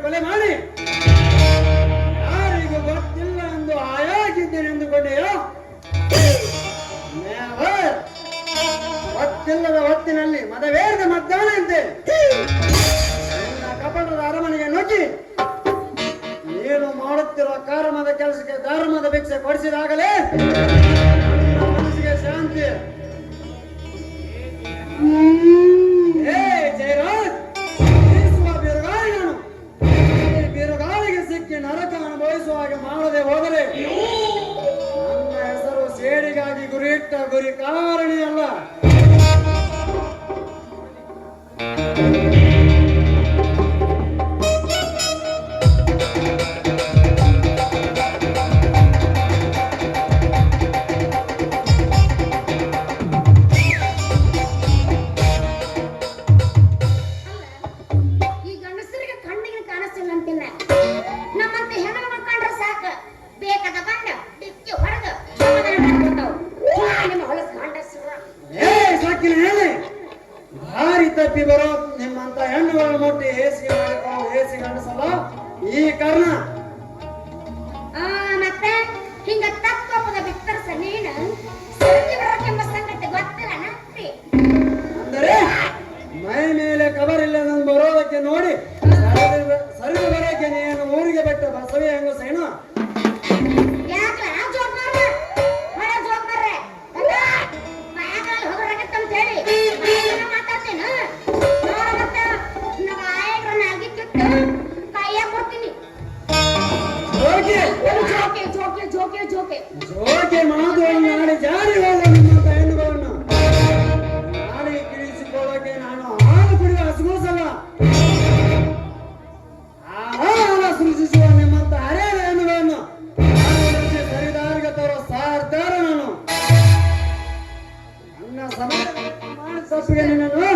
ಕೊಲೆ ಮಾಡಿ ಯಾರಿಗೂ ಗೊತ್ತಿಲ್ಲ ಎಂದು ಆಯಾಗಿದ್ದೇನೆ ಎಂದುಕೊಂಡೆಯೋ? ಗೊತ್ತಿಲ್ಲದ ಹೊತ್ತಿನಲ್ಲಿ ಮದವೇರದ ಮಧ್ಯಾಹ್ನ ಅಂತೆ ನಿನ್ನ ಕಪಟದ ಅರಮನೆಗೆ ನುಗ್ಗಿ ನೀನು ಮಾಡುತ್ತಿರುವ ಕರ್ಮದ ಕೆಲಸಕ್ಕೆ ಧರ್ಮದ ಭಿಕ್ಷೆ ಕೊಡಿಸಿದಾಗಲೇ ಮನಸ್ಸಿಗೆ ಶಾಂತಿ. ಜಯರಾಜ್, ಬಿರುಗಾಳಿ ನಾನು ಬಿರುಗಾಳಿಗೆ ಸಿಕ್ಕಿ ನರಕ ಅನುಭವಿಸುವ ಹಾಗೆ ಮಾಡದೆ ಹೋದರೆ ನನ್ನ ಹೆಸರು ಸೇಡಿಗಾಗಿ ಗುರಿಯಿಟ್ಟ ಗುರಿ ಕಾರಣಿ ಅಲ್ಲ. ತಪ್ಪಿ ಬರೋ ನಿಮ್ಮಂತ ಹೆಣ್ಣುಗಳನ್ನು ಮುಟ್ಟಿ ಹೇಸಿಗೆ ಮಾಡಿಕೊಂಡು ಹೇಸಿ ಗಂಡಸಲ್ಲ ಈ ಕಾರಣ. ಮತ್ತೆ ಹಿಂಗ ತಪ್ಪದ ಬಿತ್ತರ್ಸ ನೀನು ಸರಿಬರಕ್ಕೆಂಬ ಸಂಗತಿ ಗೊತ್ತಿಲ್ಲ ನತ್ತಿ. ಅಂದರೆ ಮೈ ಮೇಲೆ ಕಬರ್ ಇಲ್ಲ ನನ್ನ ಬರೋದಕ್ಕೆ ನೋಡಿ ಸರಿದು ಬರೋಕೆ ನೀನು ಊರಿಗೆ ಬಿಟ್ಟ ಬಸವಿ ಹೆಂಗಸೇನು? ಜೋಕೆ ಮಾತುಗಳನ್ನು ನಾಡಿ ಜಾರಿ ಹೋದ ನಿಮ್ಮಂತ ಹೆಣ್ಣುಗಳನ್ನು ನಾಡಿಗೆ ಕಿಳಿಸಿಕೊಳ್ಳೋಕೆ ನಾನು ಹಾಲು ಕುಡಿಯುವ ಹಸುಗೂಸಲ್ಲ. ಹಾಲ ಸೃಷ್ಟಿಸುವ ನಿಮ್ಮಂತ ಹರಿಯದ ಹೆಣ್ಣುಗಳನ್ನು ಸರಿದಾರಿಗೆ ತರುವ ಸಾರ್ತಾರ ನಾನು. ನನ್ನ ಸಮಯ ಮಾಡಿ ತಪ್ಪಿಗೆ ನಿನ್ನನ್ನು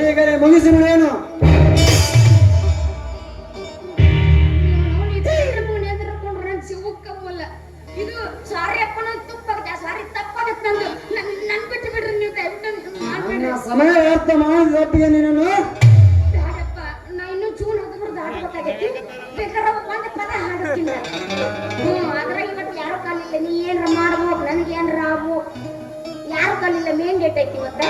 ಈಗಲೇ ಮುಗಿಸಿ ನೋಡೇನು? ಇದು ಸಾರಿ ಅಪ್ಪನ ತುಪ್ಪಾಗುತ್ತೆ, ಸಾರಿ ತಪ್ಪಾಗುತ್ತೆ ನಂದು. ನನ್ ಬಿಟ್ಟು ಬಿಡ್ರಿ ನೀವು ದಯವಿಟ್ಟು. ಸಮಯ ವ್ಯರ್ಥ ಮಾಡಿದ ತಪ್ಪಿಗೆ ನಿನ್ನನ್ನು ಬೇಡಪ್ಪ, ನಾ ಇನ್ನು ಜೂನ್ 13 ದಾಟಬೇಕಾಗೈತಿ. ಬೇಕಾದ್ರೆ ಒಂದು ಪದ ಹಾಡುತ್ತಿಲ್ಲ. ಆದ್ರೆ ಇವತ್ತು ಯಾರು ಕಾಲಿಲ್ಲ. ನೀ ಏನ್ರ ಮಾಡ್ಬೇಕು, ನನಗೆ ಏನ್ರ ಆಗ್ಬೇಕು. ಯಾರು ಕಾಲಿಲ್ಲ. ಮೇನ್ ಡೇಟ್ ಐತಿ ಇವತ್ತ.